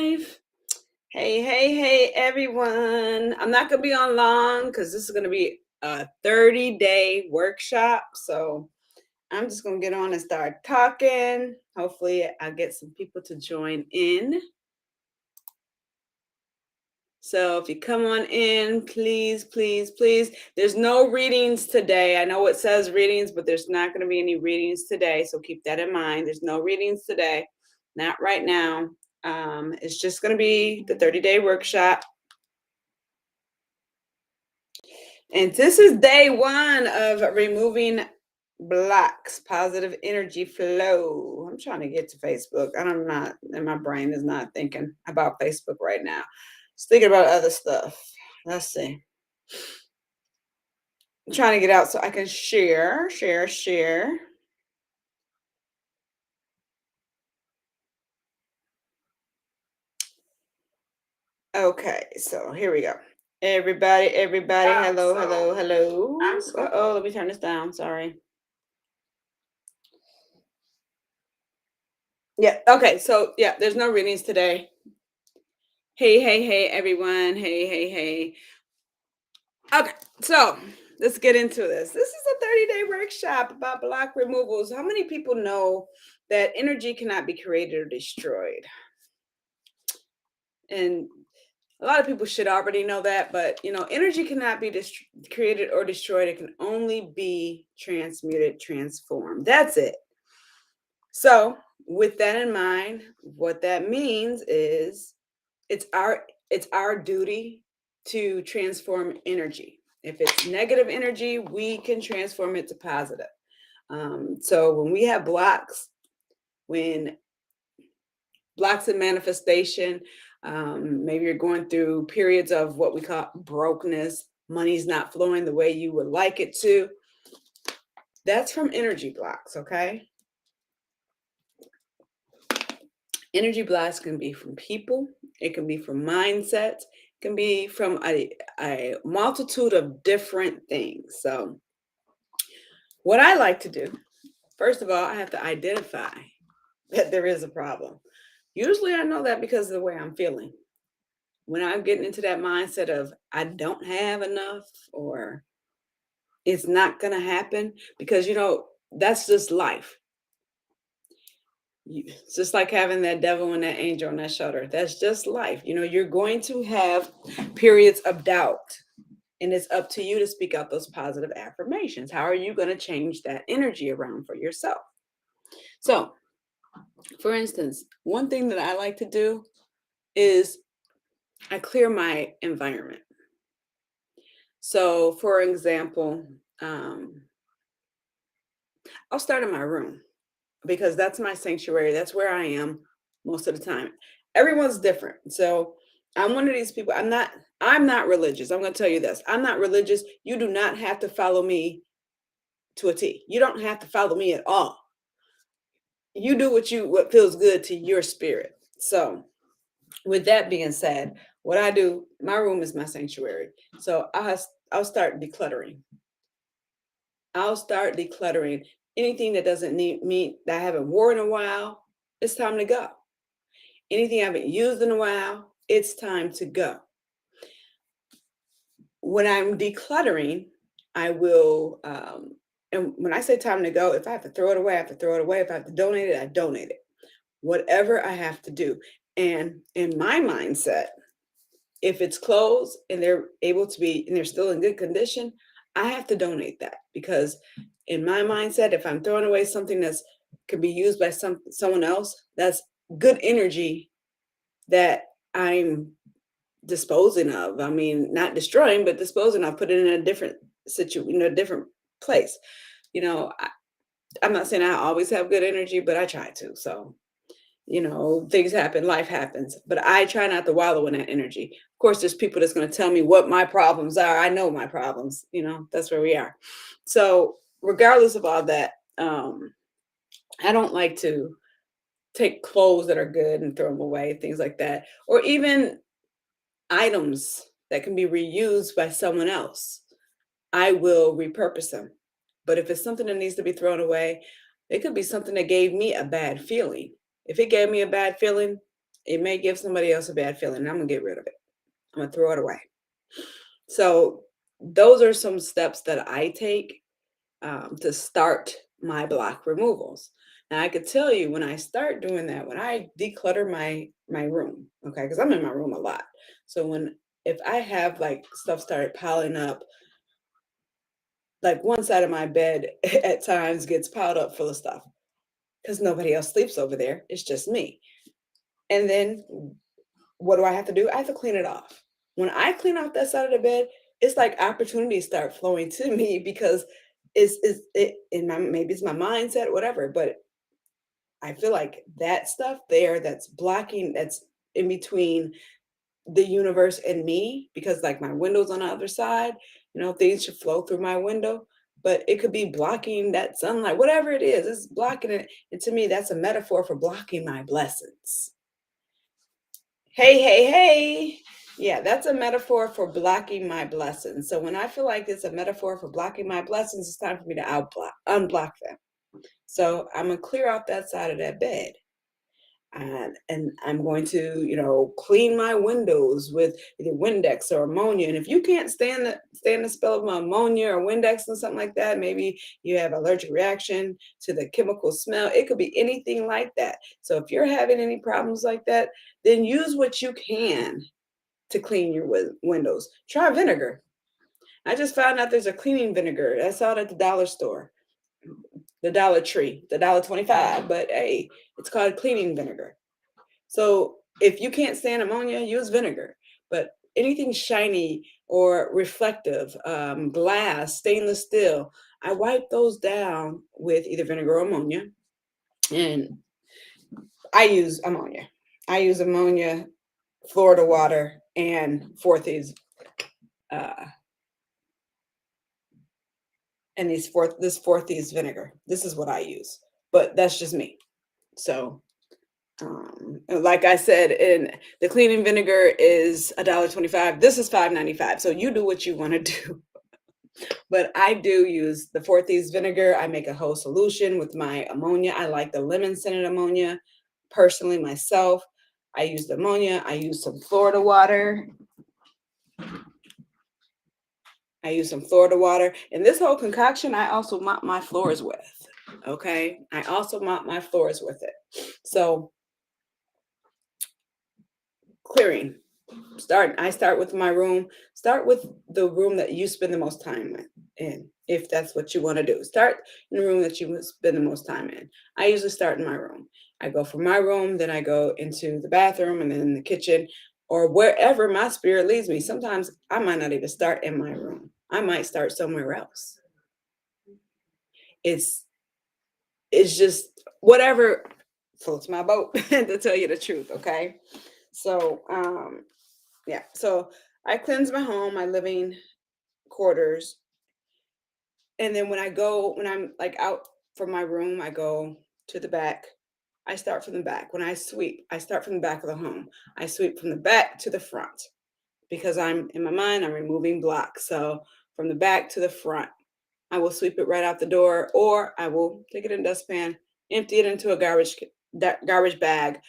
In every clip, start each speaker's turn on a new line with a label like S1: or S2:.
S1: live. Hey, everyone. I'm not going to be on long because this is going to be a 30-day workshop. So I'm just going to get on and start talking. Hopefully, I'll get some people to join in. So if you come on in, please. There's no readings today. I know it says readings, but there's not going to be any readings today. So keep that in mind. There's no readings today. Not right now. It's just going to be the 30-day workshop. And this is day one of removing blocks, positive energy flow. I'm trying to get to Facebook. I'm not, and my brain is not thinking about Facebook right now. It's thinking about other stuff. Let's see. I'm trying to get out so I can share. Okay, so here we go. Everybody, hello. Uh-oh, let me turn this down. Sorry. Yeah, okay, so yeah, there's no readings today. Hey, everyone. Hey. Okay, so let's get into this. This is a 30-day workshop about block removals. How many people know that energy cannot be created or destroyed? And a lot of people should already know that, but energy cannot be created or destroyed. It can only be transmuted, transformed. That's it. So, with that in mind, what that means is it's our duty to transform energy. If it's negative energy, we can transform it to positive. So when we have blocks, when blocks in manifestation, maybe you're going through periods of what we call brokenness, money's not flowing the way you would like it to. That's from energy blocks, okay? Energy blocks can be from people, it can be from mindsets, it can be from a multitude of different things. So, what I like to do, first of all, I have to identify that there is a problem. Usually, I know that because of the way I'm feeling. When I'm getting into that mindset of I don't have enough or it's not going to happen, because that's just life. It's just like having that devil and that angel on that shoulder. That's just life. You're going to have periods of doubt, and it's up to you to speak out those positive affirmations. How are you going to change that energy around for yourself? So, for instance, one thing that I like to do is I clear my environment. So, for example, I'll start in my room because that's my sanctuary. That's where I am most of the time. Everyone's different. So I'm one of these people. I'm not religious. I'm going to tell you this. I'm not religious. You do not have to follow me to a T. You don't have to follow me at all. You do what feels good to your spirit. So with that being said, what I do, my room is my sanctuary. So I'll start decluttering. Anything that doesn't need me, that I haven't worn in a while. It's time to go. Anything I haven't used in a while, it's time to go. When I'm decluttering, I will, and when I say time to go, if I have to throw it away, I have to throw it away. If I have to donate it, I donate it. Whatever I have to do. And in my mindset, if it's clothes and they're able to be, and they're still in good condition, I have to donate that, because in my mindset, if I'm throwing away something that's could be used by someone else, that's good energy that I'm disposing of. I mean, not destroying, but disposing of, put it in a different situation, a different place. I'm not saying I always have good energy, but I try to. So, things happen, life happens, but I try not to wallow in that energy. Of course, there's people that's going to tell me what my problems are. I know my problems, that's where we are. So, regardless of all that, I don't like to take clothes that are good and throw them away, things like that, or even items that can be reused by someone else. I will repurpose them. But if it's something that needs to be thrown away, it could be something that gave me a bad feeling. If it gave me a bad feeling, It may give somebody else a bad feeling. And I'm gonna get rid of it. I'm gonna throw it away. So those are some steps that I take to start my block removals. Now I could tell you when I start doing that, when I declutter my room, okay, because I'm in my room a lot. So when if I have like stuff started piling up, like one side of my bed at times gets piled up full of stuff because nobody else sleeps over there. It's just me. And then what do I have to do? I have to clean it off. When I clean off that side of the bed, it's like opportunities start flowing to me because it's it in my maybe it's my mindset, whatever. But I feel like that stuff there that's blocking, that's in between the universe and me, because like my window's on the other side, things should flow through my window, but it could be blocking that sunlight, whatever it is, it's blocking it. And to me, that's a metaphor for blocking my blessings. Hey, hey, hey. Yeah, that's a metaphor for blocking my blessings. So when I feel like it's a metaphor for blocking my blessings, it's time for me to unblock them. So I'm gonna clear out that side of that bed. And I'm going to, clean my windows with either Windex or ammonia. And if you can't stand the smell of ammonia or Windex and something like that, maybe you have allergic reaction to the chemical smell. It could be anything like that. So if you're having any problems like that, then use what you can to clean your windows. Try vinegar. I just found out there's a cleaning vinegar. I saw it at the dollar store, the Dollar Tree, the $1.25. But hey, it's called cleaning vinegar. So if you can't stand ammonia, use vinegar. But anything shiny or reflective, glass, stainless steel, I wipe those down with either vinegar or ammonia. And I use ammonia. I use ammonia, Florida water, and uh, this Forties vinegar. This is what I use, but that's just me. So like I said, in the cleaning vinegar is $1.25. This is $5.95. So you do what you want to do. But I do use the Forties vinegar. I make a whole solution with my ammonia. I like the lemon scented ammonia personally myself. I use the ammonia. I use some Florida water. And this whole concoction, I also mop my floors with. Okay. I also mop my floors with it. So clearing. I start with my room. Start with the room that you spend the most time in, if that's what you want to do. Start in the room that you spend the most time in. I usually start in my room. I go from my room, then I go into the bathroom, and then the kitchen, or wherever my spirit leads me. Sometimes I might not even start in my room. I might start somewhere else. It's it's just whatever floats my boat, to tell you the truth. Okay. So yeah. So I cleanse my home, my living quarters. And then when I'm like out from my room, I go to the back. I start from the back. When I sweep, I start from the back of the home. I sweep from the back to the front because I'm in my mind, I'm removing blocks. So from the back to the front, I will sweep it right out the door, or I will take it in a dustpan, empty it into a garbage bag.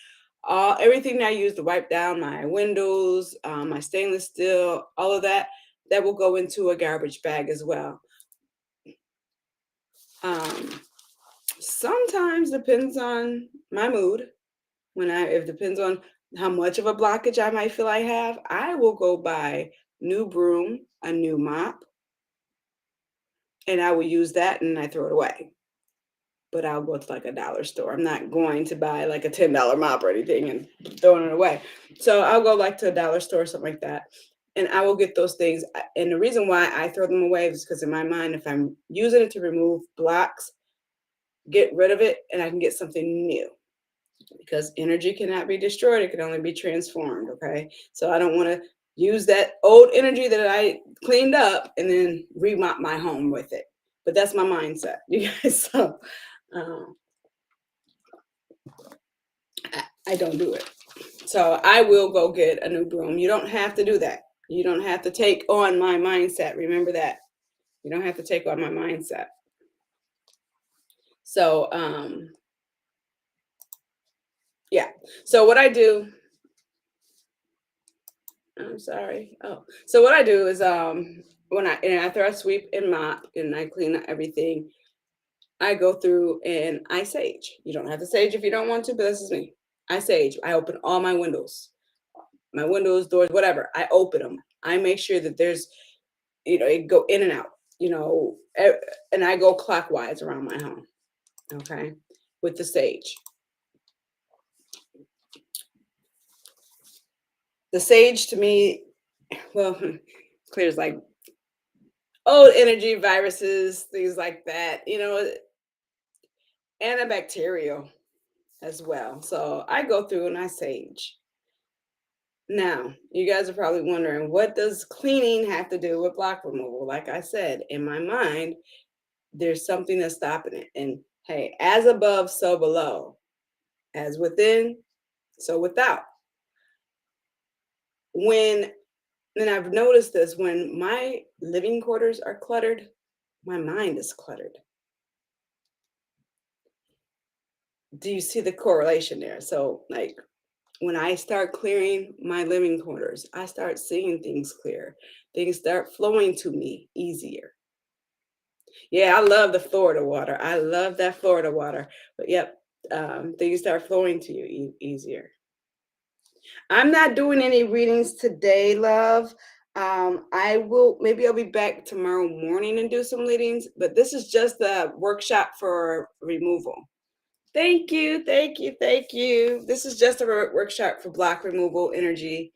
S1: Everything that I use to wipe down my windows, my stainless steel, all of that, that will go into a garbage bag as well. Um, Sometimes depends on my mood. It depends on how much of a blockage I might feel I have, I will go buy new broom, a new mop, and I will use that and I throw it away. But I'll go to like a dollar store. I'm not going to buy like a $10 mop or anything and throwing it away. So I'll go like to a dollar store or something like that. And I will get those things. And the reason why I throw them away is because in my mind, if I'm using it to remove blocks, get rid of it and I can get something new, because energy cannot be destroyed. It can only be transformed. Okay. So I don't want to use that old energy that I cleaned up and then remop my home with it. But that's my mindset, you guys. So um, I don't do it. So I will go get a new broom. You don't have to do that. You don't have to take on my mindset. Remember that. You don't have to take on my mindset. So yeah. So what I do I'm sorry. Oh, so what I do is when after I sweep and mop and I clean up everything, I go through and I sage. You don't have to sage if you don't want to, but this is me. I sage. I open all my windows, doors, whatever. I open them. I make sure that there's, it go in and out, and I go clockwise around my home. Okay, with the sage. The sage to me, well, clears like old energy, viruses, things like that. Antibacterial as well. So I go through and I sage. Now, you guys are probably wondering, what does cleaning have to do with block removal? Like I said, in my mind, there's something that's stopping it. And hey, as above, so below, as within, so without. When, and I've noticed this, when my living quarters are cluttered, my mind is cluttered. Do you see the correlation there? So, like, when I start clearing my living quarters, I start seeing things clear. Things start flowing to me easier. Yeah, I love the Florida water. I love that Florida water. But yep, things start flowing to you easier. I'm not doing any readings today, love. I will, maybe I'll be back tomorrow morning and do some readings, but this is just a workshop for removal. Thank you, thank you, thank you. This is just a workshop for block removal energy,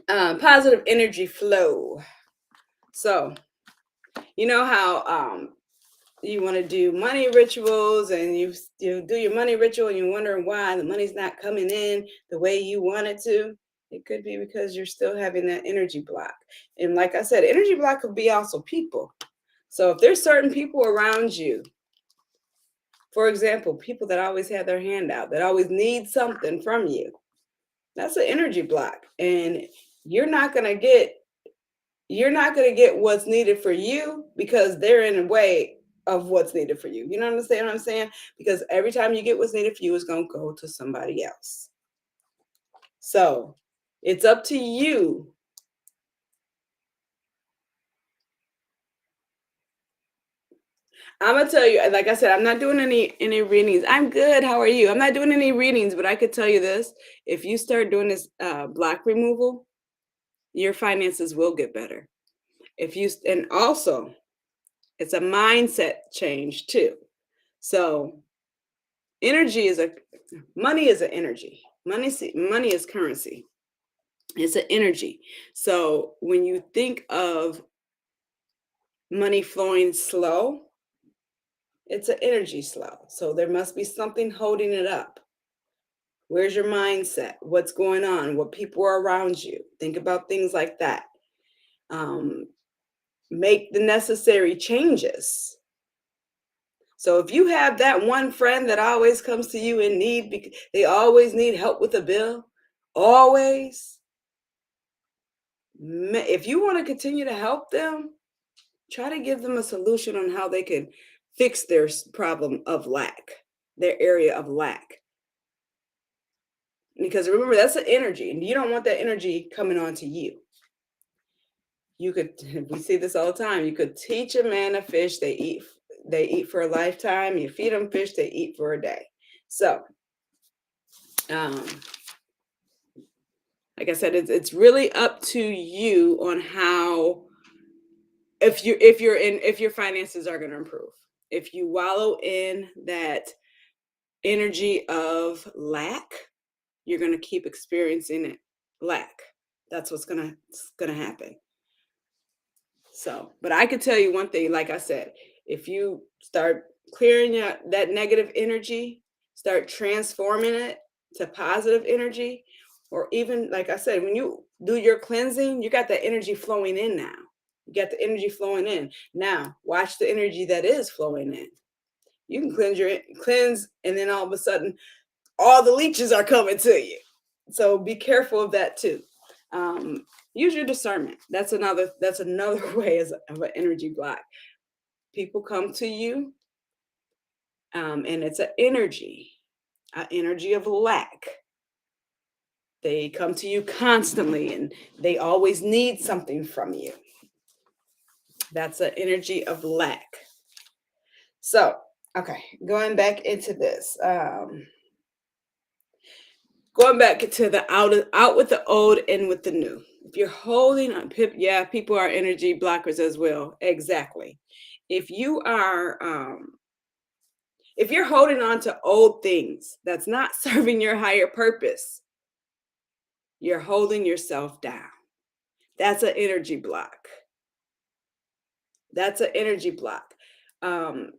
S1: positive energy flow. So, you know how you want to do money rituals and you do your money ritual and you're wondering why the money's not coming in the way you want it to. It could be because you're still having that energy block. And like I said, energy block could be also people. So if there's certain people around you, for example, people that always have their hand out, that always need something from you, that's an energy block. And you're not going to get you're not going to get what's needed for you because they're in a way of what's needed for you. You know what I'm saying? Because every time you get what's needed for you, it's going to go to somebody else. So it's up to you. I'm gonna tell you, like I said, I'm not doing any readings. I'm good. How are you? I'm not doing any readings, but I could tell you this: if you start doing this block removal, your finances will get better. If you and also, it's a mindset change too. So energy is a money is an energy. Money is currency. It's an energy. So when you think of money flowing slow, it's an energy slow. So there must be something holding it up. Where's your mindset? What's going on? What people are around you? Think about things like that. Um, make the necessary changes. So if you have that one friend that always comes to you in need because they always need help with a bill, always, if you want to continue to help them, try to give them a solution on how they can fix their problem of lack, their area of lack. Because remember, that's an energy, and you don't want that energy coming onto you. You could, we see this all the time. You could teach a man to fish. They eat for a lifetime. You feed them fish, they eat for a day. So, like I said, it's really up to you on how, if your finances are going to improve. If you wallow in that energy of lack, you're going to keep experiencing it. Lack. That's what's going to happen. So, but I could tell you one thing, like I said, if you start clearing that negative energy, start transforming it to positive energy, or even, like I said, when you do your cleansing, you got that energy flowing in now. You got the energy flowing in. Now, watch the energy that is flowing in. You can cleanse, and then all of a sudden, all the leeches are coming to you. So be careful of that too. Use your discernment. That's another way of an energy block. People come to you, and it's an energy of lack. They come to you constantly and they always need something from you. That's an energy of lack. So, okay, going back into this. Going back to the out with the old, in with the new. If you're holding on, yeah, people are energy blockers as well. Exactly. If you are, if you're holding on to old things that's not serving your higher purpose, you're holding yourself down. That's an energy block. That's an energy block. Um,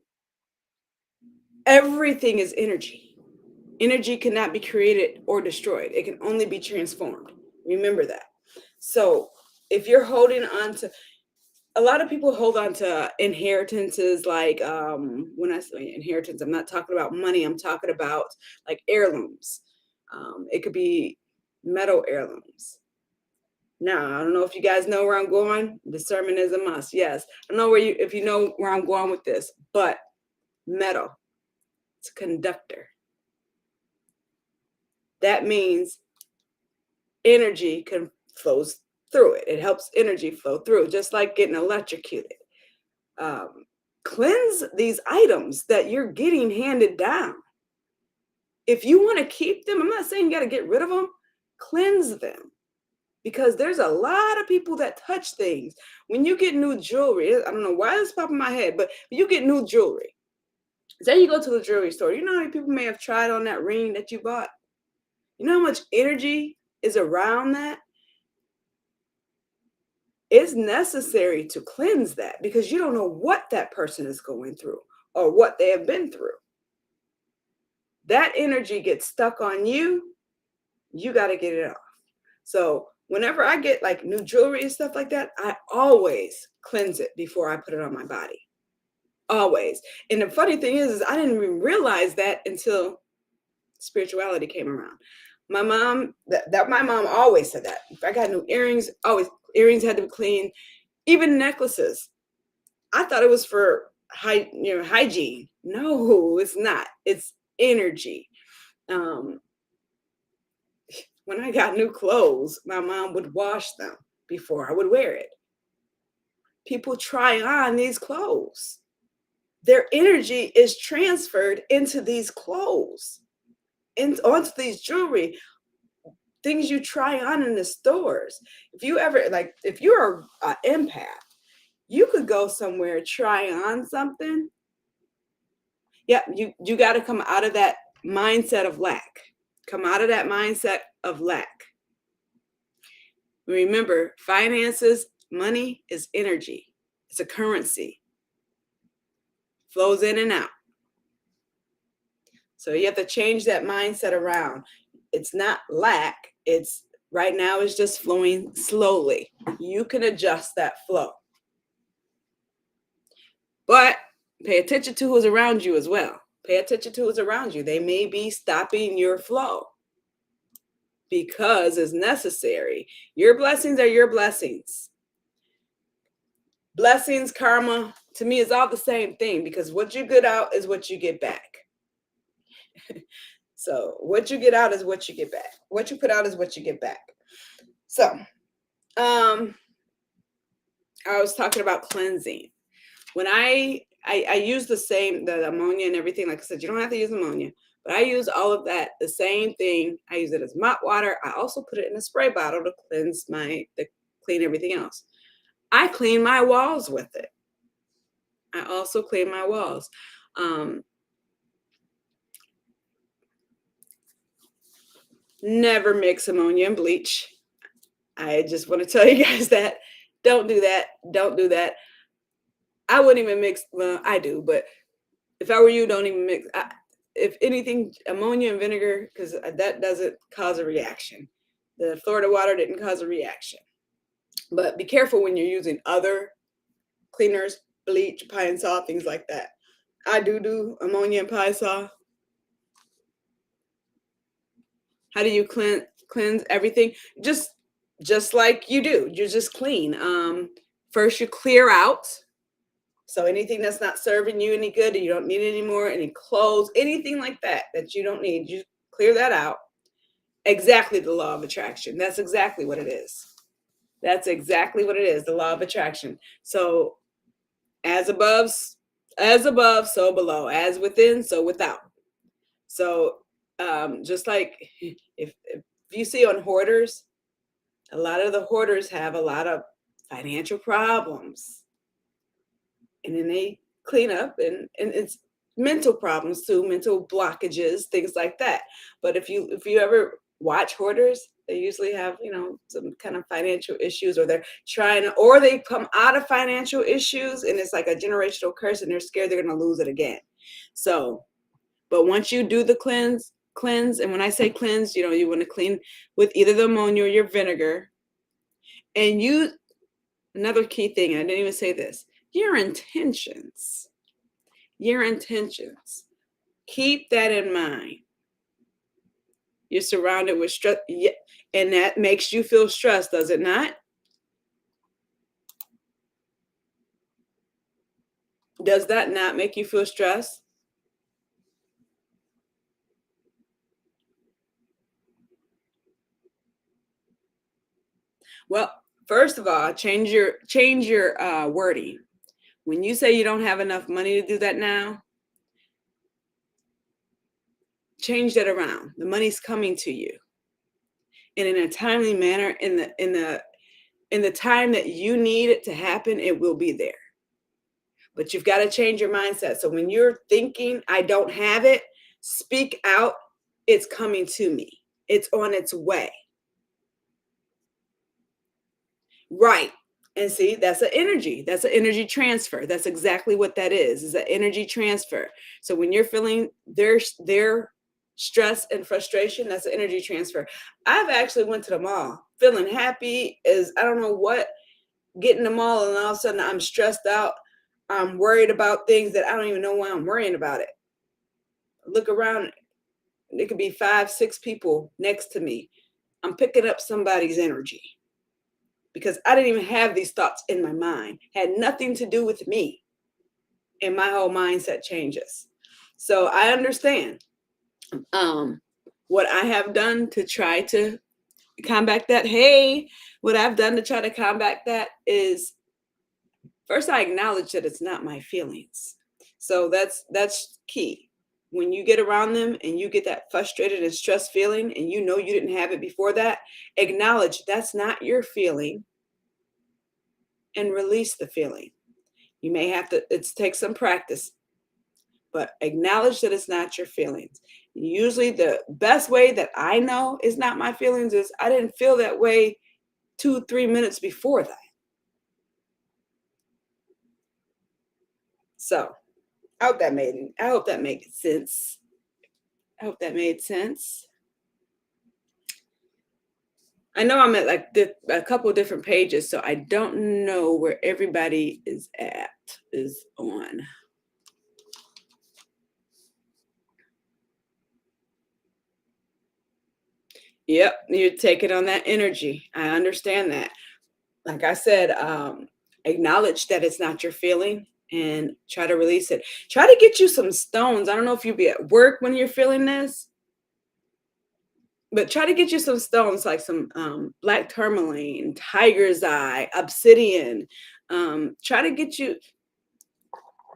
S1: Everything is energy. Energy cannot be created or destroyed. It can only be transformed. Remember that. So if you're holding on to, a lot of people hold on to inheritances, like when I say inheritance, I'm not talking about money. I'm talking about like heirlooms. It could be metal heirlooms. Now, I don't know if you guys know where I'm going. Discernment is a must. Yes. I don't know if you know where I'm going with this, but metal, it's a conductor. That means energy can flows through it. It helps energy flow through, just like getting electrocuted. Um, Cleanse these items that you're getting handed down. If you want to keep them, I'm not saying you got to get rid of them, cleanse them. Because there's a lot of people that touch things. When you get new jewelry, I don't know why this popped in my head, but you get new jewelry. Say you go to the jewelry store, you know how many people may have tried on that ring that you bought? You know how much energy is around that? It's necessary to cleanse that because you don't know what that person is going through or what they have been through. That energy gets stuck on you, you got to get it off. So whenever I get like new jewelry and stuff like that, I always cleanse it before I put it on my body. Always. And the funny thing is I didn't even realize that until spirituality came around. My mom, that my mom always said that. If I got new earrings, always earrings had to be clean. Even necklaces. I thought it was for hygiene. No, it's not. It's energy. Um, when I got new clothes, my mom would wash them before I would wear it. People try on these clothes. Their energy is transferred into these clothes, onto these jewelry, things you try on in the stores. If you ever, like, if you're an empath, you could go somewhere, try on something. Yeah, you got to come out of that mindset of lack. Come out of that mindset of lack. Remember, finances, money is energy. It's a currency. Flows in and out. So you have to change that mindset around. It's not lack. It's right now it's just flowing slowly. You can adjust that flow. But pay attention to who's around you as well. Pay attention to who's around you. They may be stopping your flow because it's necessary. Your blessings are your blessings. Blessings, karma, to me is all the same thing because what you get out is what you get back. So what you get out is what you get back. What you put out is what you get back. So I was talking about cleansing. When I use the ammonia and everything, like I said, you don't have to use ammonia, but I use all of that, the same thing. I use it as mop water. I also put it in a spray bottle to clean everything else. I clean my walls with it. I also clean my walls. Never mix ammonia and bleach. I just want to tell you guys that. Don't do that. Don't do that. I wouldn't even mix. Well, I do, but if I were you, don't even mix. If anything, ammonia and vinegar, because that doesn't cause a reaction. The Florida water didn't cause a reaction. But be careful when you're using other cleaners, bleach, Pine-Sol, things like that. I do ammonia and Pine-Sol. How do you cleanse everything? Just like you do. You just clean. First, you clear out. So anything that's not serving you any good, you don't need anymore, any clothes, anything like that you don't need, you clear that out. Exactly, the law of attraction. That's exactly what it is. That's exactly what it is, the law of attraction. So as above, so below. As within, so without. So just like if you see on hoarders, a lot of the hoarders have a lot of financial problems. And then they clean up, and it's mental problems too, mental blockages, things like that. But if you ever watch hoarders, they usually have, some kind of financial issues, or they're trying, or they come out of financial issues and it's like a generational curse and they're scared they're going to lose it again. So, but once you do the cleanse, and when I say cleanse, you want to clean with either the ammonia or your vinegar. And another key thing, and I didn't even say this, your intentions. Your intentions. Keep that in mind. You're surrounded with stress, and that makes you feel stressed, does it not? Does that not make you feel stressed? Well, first of all, change your wording. When you say you don't have enough money to do that now, change that around. The money's coming to you, and in a timely manner, in the time that you need it to happen, it will be there. But you've got to change your mindset. So when you're thinking, I don't have it, speak out, it's coming to me. It's on its way. Right. And see, that's an energy. That's an energy transfer. That's exactly what that is an energy transfer. So when you're feeling their stress and frustration, that's an energy transfer. I've actually went to the mall feeling happy as I don't know what, getting the mall, and all of a sudden I'm stressed out. I'm worried about things that I don't even know why I'm worrying about it. Look around, it could be 5, 6 people next to me. I'm picking up somebody's energy because I didn't even have these thoughts in my mind. Had nothing to do with me. And my whole mindset changes. So I understand what I have done to try to combat that. Hey, what I've done to try to combat that is, first, I acknowledge that it's not my feelings. So that's key. When you get around them and you get that frustrated and stressed feeling, and you know you didn't have it before that, acknowledge that's not your feeling and release the feeling. You may have to, it takes some practice, but acknowledge that it's not your feelings. Usually the best way that I know is not my feelings is I didn't feel that way 2-3 minutes before that. So I hope that made sense. I hope that made sense. I know I'm at like a couple of different pages, so I don't know where everybody is on. Yep, you're taking on that energy. I understand that. Like I said, acknowledge that it's not your feeling and try to release it. Try to get you some stones. I don't know if you'll be at work when you're feeling this, but try to get you some stones like some black tourmaline, tiger's eye, obsidian. Try to get you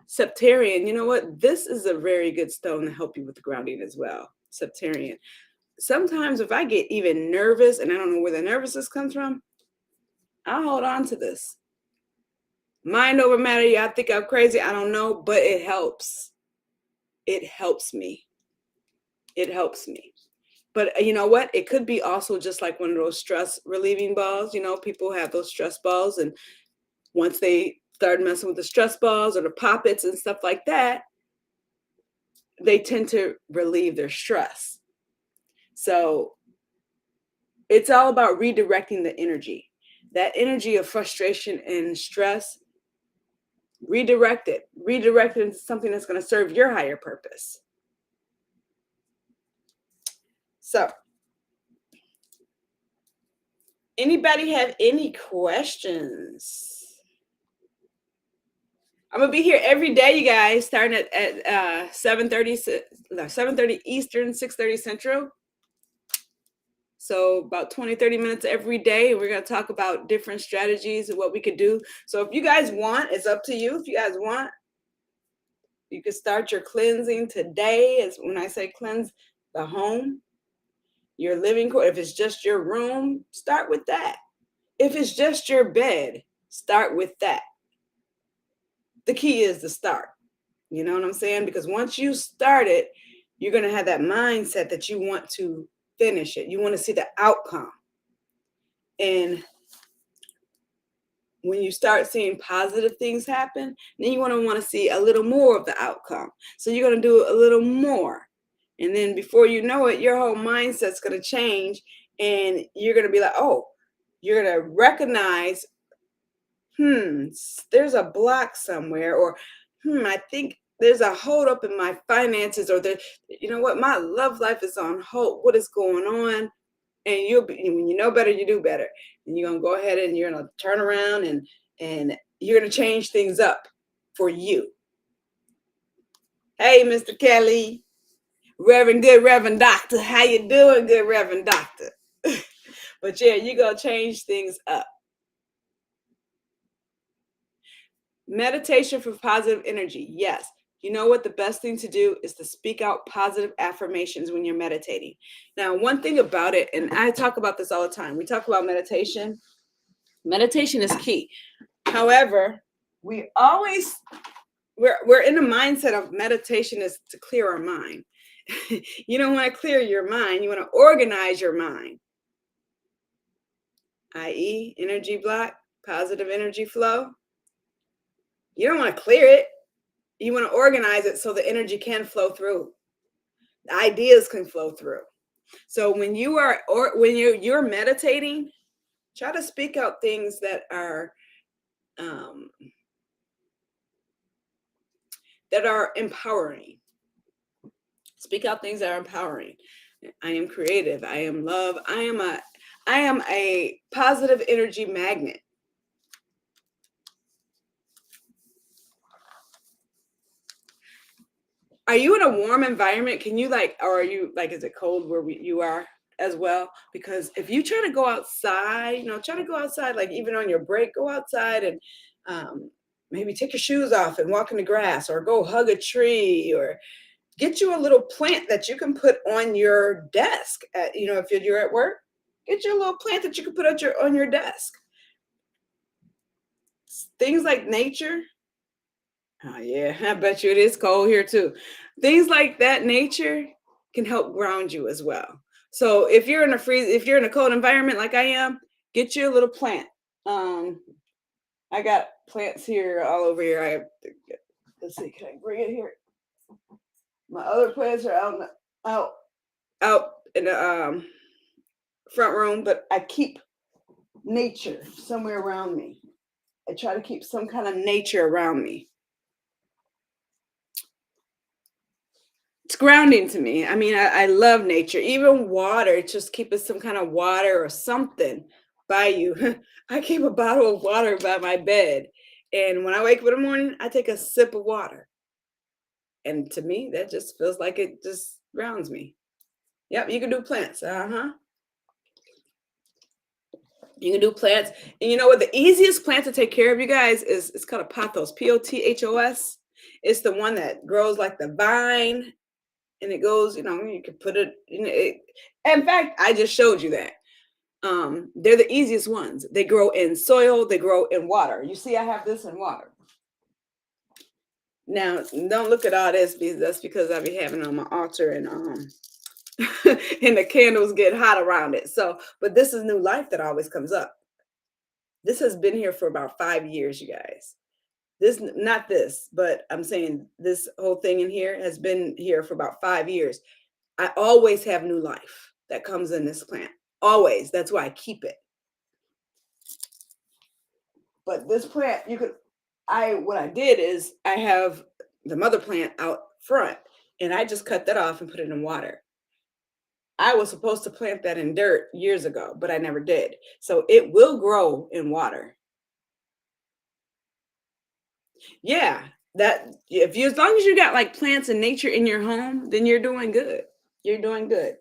S1: septarian. You know what? This is a very good stone to help you with the grounding as well. Septarian. Sometimes if I get even nervous and I don't know where the nervousness comes from, I'll hold on to this. Mind over matter. Yeah, I think I'm crazy. I don't know, but it helps. It helps me. It helps me. But you know what? It could be also just like one of those stress relieving balls. People have those stress balls, and once they start messing with the stress balls or the poppets and stuff like that, they tend to relieve their stress. So it's all about redirecting the energy. That energy of frustration and stress, redirect it into something that's going to serve your higher purpose. So anybody have any questions? I'm gonna be here every day, you guys, starting at 7:30 Eastern, 6:30 Central. So about 20, 30 minutes every day. We're going to talk about different strategies and what we could do. So if you guys want, it's up to you. If you guys want, you can start your cleansing today. As when I say cleanse the home, your living quarter. If it's just your room, start with that. If it's just your bed, start with that. The key is to start. You know what I'm saying? Because once you start it, you're going to have that mindset that you want to finish it. You want to see the outcome. And when you start seeing positive things happen, then you want to see a little more of the outcome. So you're going to do a little more. And then before you know it, your whole mindset's going to change and you're going to be like, oh, you're going to recognize, there's a block somewhere, or I think there's a hold up in my finances, or you know what, my love life is on hold. What is going on? And when you know better, you do better. And you're gonna go ahead and you're gonna turn around and you're gonna change things up for you. Hey, Mr. Kelly, good Reverend Doctor, how you doing, good Reverend Doctor? But yeah, you're gonna change things up. Meditation for positive energy. Yes. You know what? The best thing to do is to speak out positive affirmations when you're meditating. Now, one thing about it, and I talk about this all the time, we talk about meditation. Meditation is key. However, we're in the mindset of meditation is to clear our mind. You don't want to clear your mind. You want to organize your mind, i.e., energy block, positive energy flow. You don't want to clear it. You want to organize it so the energy can flow through. The ideas can flow through. So when you're meditating, try to speak out things that are empowering. Speak out things that are empowering. I am creative. I am love. I am a positive energy magnet. Are you in a warm environment? Can you or are you is it cold where you are as well? Because if you try to go outside, try to go outside, like even on your break, go outside and maybe take your shoes off and walk in the grass, or go hug a tree, or get you a little plant that you can put on your desk. If you're at work, get you a little plant that you can put on your desk. Things like nature. Oh yeah, I bet you it is cold here too. Things like that, nature can help ground you as well. So if you're in a cold environment like I am, get you a little plant. I got plants here all over here. Let's see, can I bring it here? My other plants are out in the front room, but I keep nature somewhere around me. I try to keep some kind of nature around me. It's grounding to me. I mean, I love nature. Even water, just keeping some kind of water or something by you. I keep a bottle of water by my bed. And when I wake up in the morning, I take a sip of water. And to me, that just feels like it just grounds me. Yep, you can do plants. You can do plants. And you know what? The easiest plant to take care of, you guys, is it's called a pothos. Pothos. It's the one that grows like the vine. And it goes, you can put it in it. In fact, I just showed you that. They're the easiest ones. They grow in soil, they grow in water. You see, I have this in water. Now, don't look at all this, because that's because I be having it on my altar, and and the candles get hot around it. So, but this is new life that always comes up. This has been here for about 5 years, you guys. Not this, but I'm saying this whole thing in here has been here for about 5 years. I always have new life that comes in this plant. Always. That's why I keep it. But this plant, what I did is I have the mother plant out front, and I just cut that off and put it in water. I was supposed to plant that in dirt years ago, but I never did. So it will grow in water. Yeah, as long as you got like plants and nature in your home, then you're doing good. You're doing good.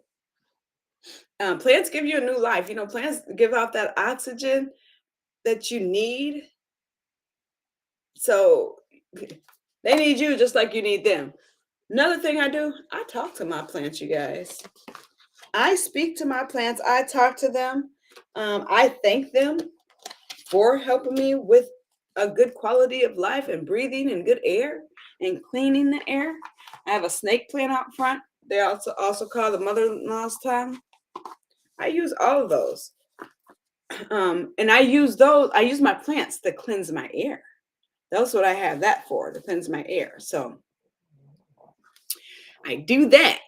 S1: Plants give you a new life. Plants give out that oxygen that you need. So they need you just like you need them. Another thing I do, I talk to my plants, you guys. I speak to my plants. I talk to them. I thank them for helping me with a good quality of life and breathing and good air and cleaning the air. I have a snake plant out front. They also call the mother-in-law's tongue. I use all of those. And I use my plants to cleanse my air. That's what I have that for, to cleanse my air. So I do that.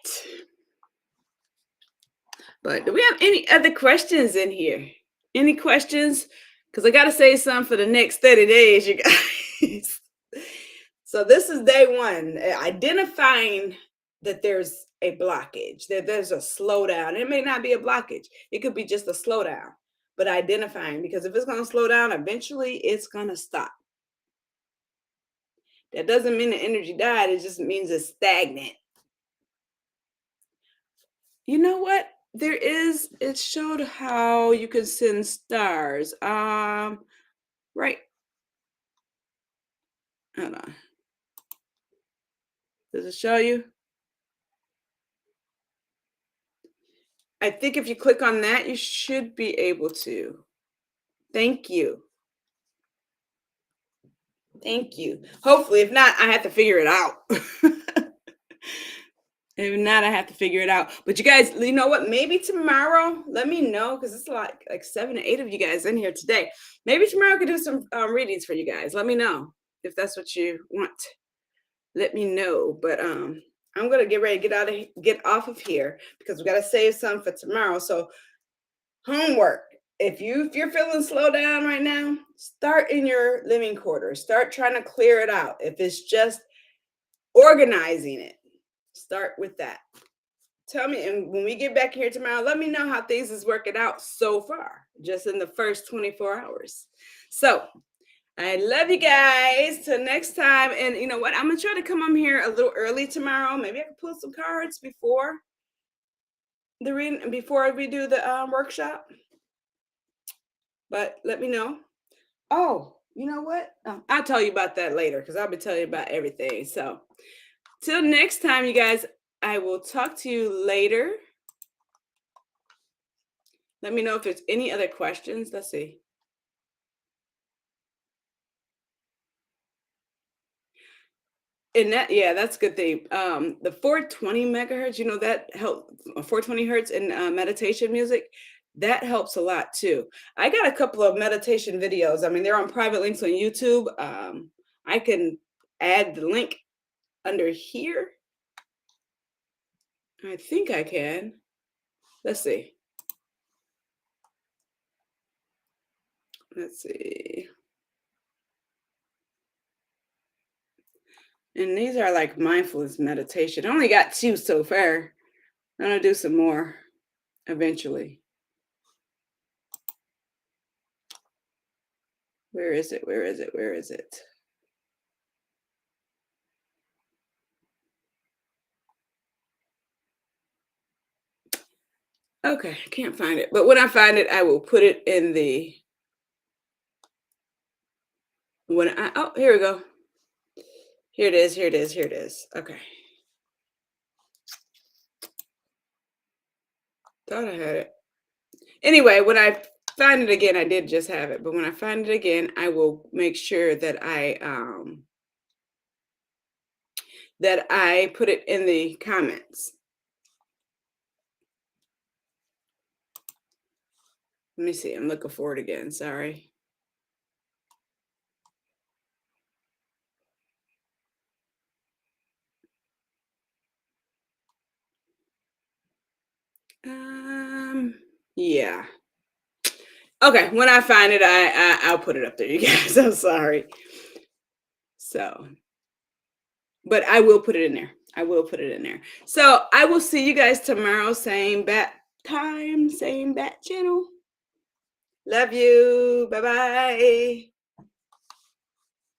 S1: But do we have any other questions in here? Any questions? Because I got to say something for the next 30 days, you guys. So this is day one, identifying that there's a blockage, that there's a slowdown. It may not be a blockage. It could be just a slowdown, but identifying, because if it's going to slow down, eventually it's going to stop. That doesn't mean the energy died. It just means it's stagnant. You know what? It showed how you can send stars. Right. Hold on. Does it show you? I think if you click on that, you should be able to. Thank you. Thank you. Hopefully, if not, I have to figure it out. If not, I have to figure it out. But you guys, you know what? Maybe tomorrow, let me know, because it's like 7 or 8 of you guys in here today. Maybe tomorrow I could do some readings for you guys. Let me know if that's what you want. Let me know. But I'm gonna get ready to get off of here, because we gotta save some for tomorrow. So homework. If you're feeling slow down right now, start in your living quarters. Start trying to clear it out. If it's just organizing it, start with that. Tell me, and when we get back here tomorrow, let me know how things is working out so far, just in the first 24 hours. So I love you guys. Till next time. And you know what? I'm gonna try to come on here a little early tomorrow. Maybe I can pull some cards before the reading, before we do the workshop. But let me know. Oh, you know what? I'll tell you about that later, because I'll be telling you about everything. So till next time, you guys, I will talk to you later. Let me know if there's any other questions. Let's see. And that's a good thing. The 420 megahertz, that help 420 hertz in meditation music, that helps a lot too. I got a couple of meditation videos. I mean, they're on private links on YouTube. I can add the link under here. I think I can. Let's see. Let's see. And these are like mindfulness meditation. I only got 2 so far. I'm gonna do some more eventually. Where is it? Where is it? Where is it? Okay, I can't find it. But when I find it, I will put it in the oh, here we go. Here it is, here it is, here it is. Okay. Thought I had it. Anyway, when I find it again, I did just have it. But when I find it again, I will make sure that I put it in the comments. Let me see. I'm looking for it again. Sorry. Yeah. Okay, when I find it, I'll put it up there, you guys. I'm sorry. So, but I will put it in there. I will put it in there. So I will see you guys tomorrow. Same bat time, same bat channel. Love you. Bye-bye.